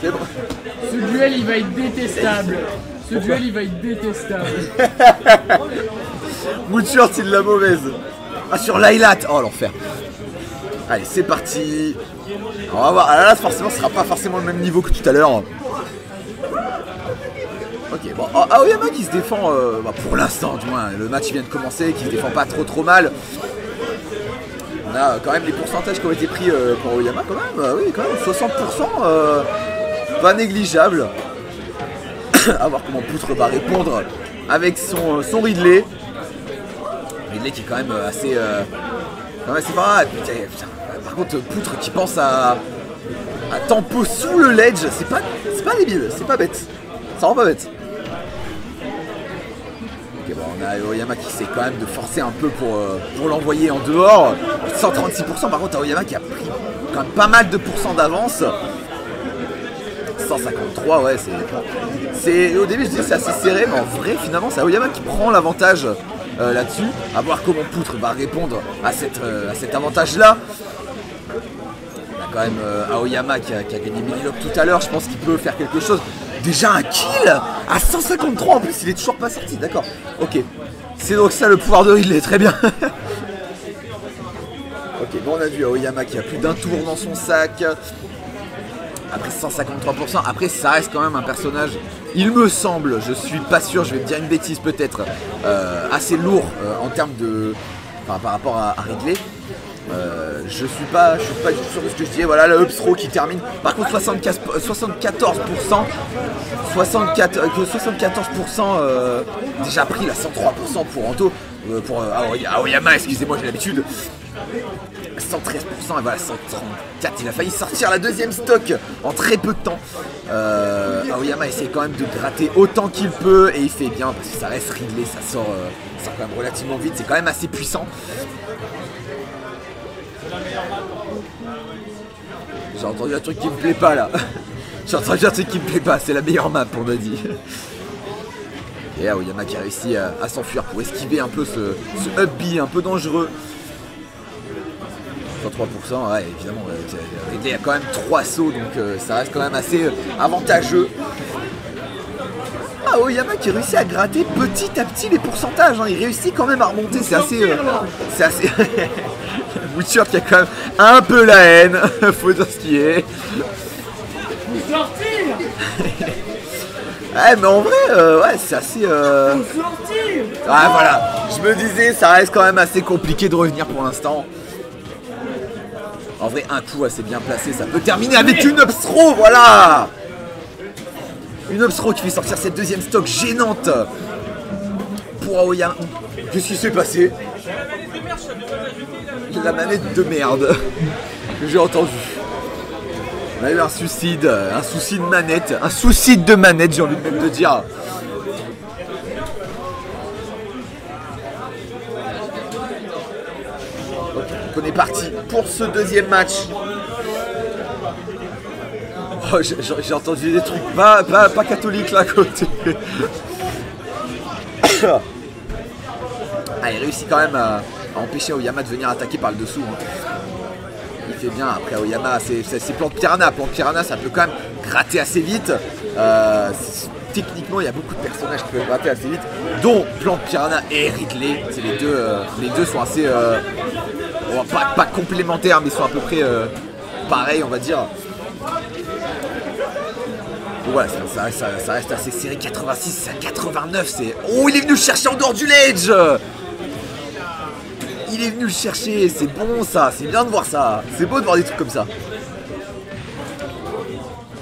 C'est bon. Ce duel, il va être détestable. Ce duel, il va être détestable. Woodshort, il l'a mauvaise. Ah, sur Lailat. Oh, l'enfer. Allez, c'est parti. On va voir. Ah, là, forcément, ce sera pas forcément le même niveau que tout à l'heure. Ok, bon, Aoyama qui se défend, pour l'instant du moins, le match vient de commencer, qui se défend pas trop mal. On a quand même les pourcentages qui ont été pris pour Aoyama quand même, oui quand même, 60%, pas négligeable. À voir comment Poutre va répondre avec son Ridley. Ridley qui est quand même assez... c'est pas... Par contre, Poutre qui pense à tempo sous le ledge, c'est pas débile, c'est pas bête. Ça rend pas bête. Ok, bon, on a Aoyama qui essaie quand même de forcer un peu pour l'envoyer en dehors. 136%, par contre, Aoyama qui a pris quand même pas mal de pourcents d'avance. 153, ouais, c'est... Au début, je disais c'est assez serré, mais en vrai, finalement, c'est Aoyama qui prend l'avantage là-dessus. À voir comment Poutre va répondre à cet avantage-là. On a quand même Aoyama qui a gagné Minilock tout à l'heure. Je pense qu'il peut faire quelque chose. Déjà un kill à 153 en plus, il est toujours pas sorti, d'accord. Ok, c'est donc ça le pouvoir de Ridley, très bien. Ok, bon on a vu Aoyama qui a plus d'un tour dans son sac. Après 153%, après ça reste quand même un personnage, il me semble, je suis pas sûr, je vais me dire une bêtise peut-être, assez lourd en termes de... Enfin, par rapport à Ridley. Je suis pas du tout sûr de ce que je disais. Voilà le upthrow qui termine. Par contre 74%, 74% déjà pris là, 103% pour Anto, pour Aoyama, excusez-moi, j'ai l'habitude. 113% et voilà 134. Il a failli sortir la deuxième stock en très peu de temps. Aoyama essaie quand même de gratter autant qu'il peut et il fait bien parce que ça reste Ridley, ça sort quand même relativement vite. C'est quand même assez puissant. J'ai entendu un truc qui me plaît pas là. J'ai entendu un truc qui me plaît pas, c'est la meilleure map on m'a dit. Et Aoyama qui a réussi à s'enfuir pour esquiver un peu ce up B un peu dangereux. 103%, ouais évidemment, Ridley a quand même 3 sauts donc ça reste quand même assez avantageux. Aoyama qui réussit à gratter petit à petit les pourcentages, hein. Il réussit quand même à remonter, c'est assez... Woodshort qui a quand même un peu la haine, faut dire ce qui est. Ouais mais en vrai, ouais c'est assez... Ouais voilà, je me disais ça reste quand même assez compliqué de revenir pour l'instant. En vrai un coup assez bien placé, ça peut terminer avec une upthrow, voilà. Une upthrow qui fait sortir cette deuxième stock gênante pour Aoyama. Qu'est-ce qui s'est passé? La manette de merde que j'ai entendu. On a eu un souci de manette, un souci de manette, j'ai envie de même de dire. Ok, donc on est parti pour ce deuxième match. Oh, j'ai entendu des trucs pas catholiques là à côté. Ah, il réussit quand même à empêcher Aoyama de venir attaquer par le dessous. Hein. Il fait bien. Après Aoyama, c'est Plante Piranha. Plante Piranha, ça peut quand même gratter assez vite. Techniquement, il y a beaucoup de personnages qui peuvent gratter assez vite, dont Plante Piranha et Ridley. C'est les deux sont assez... pas complémentaires, mais sont à peu près pareils, on va dire. Ouais, ça reste assez serré. 86 à 89, c'est... Oh, il est venu le chercher en dehors du ledge. Il est venu le chercher, c'est bon ça, c'est bien de voir ça. C'est beau de voir des trucs comme ça.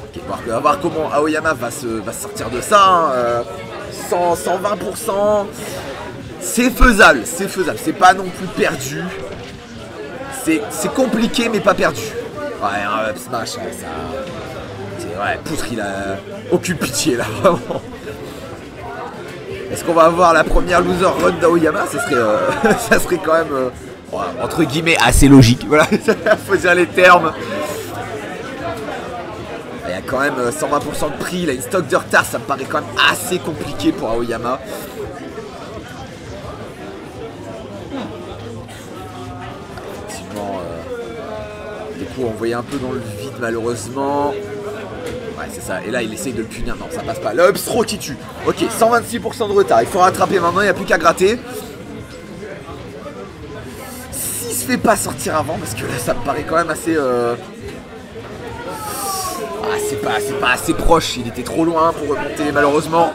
Ok, on va voir comment Aoyama va se sortir de ça. 120%. C'est faisable, c'est pas non plus perdu. C'est compliqué mais pas perdu. Ouais, un up smash, ça... Ouais, Poutre, il a aucune pitié là, vraiment. Est-ce qu'on va avoir la première loser run d'Aoyama? Ça serait quand même, ouais, entre guillemets, assez logique. Voilà, faut dire les termes. Il y a quand même 120% de prix, il a une stock de retard, ça me paraît quand même assez compliqué pour Aoyama. Effectivement, du coup, on voyait un peu dans le vide malheureusement. Ouais, c'est ça. Et là, il essaye de le punir. Non, ça passe pas. Le up throw qui tue. Ok, 126% de retard. Il faut rattraper maintenant. Il n'y a plus qu'à gratter. S'il se fait pas sortir avant, parce que là, ça me paraît quand même assez... Ah, c'est pas assez proche. Il était trop loin pour remonter, malheureusement.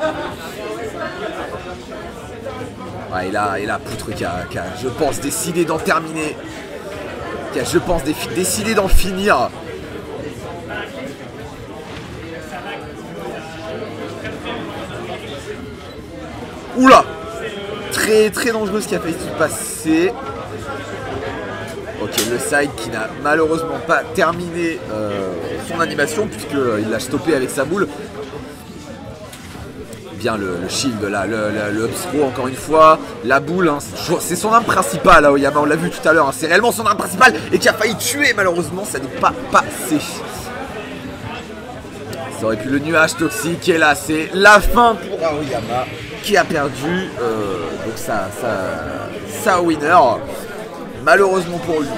Ouais, et là, Poutre qui a, je pense, décidé d'en terminer. Qui a, je pense, décidé d'en finir. Oula! Très très dangereux ce qui a failli se passer. Ok, le side qui n'a malheureusement pas terminé son animation puisqu'il l'a stoppé avec sa boule. Bien le shield là, le up throw encore une fois. La boule, hein, c'est son arme principale, Aoyama, on l'a vu tout à l'heure. Hein, c'est réellement son arme principale et qui a failli tuer malheureusement, ça n'est pas passé. Ça aurait pu le nuage toxique et là c'est la fin pour Aoyama qui a perdu. Donc ça winner. Malheureusement pour lui.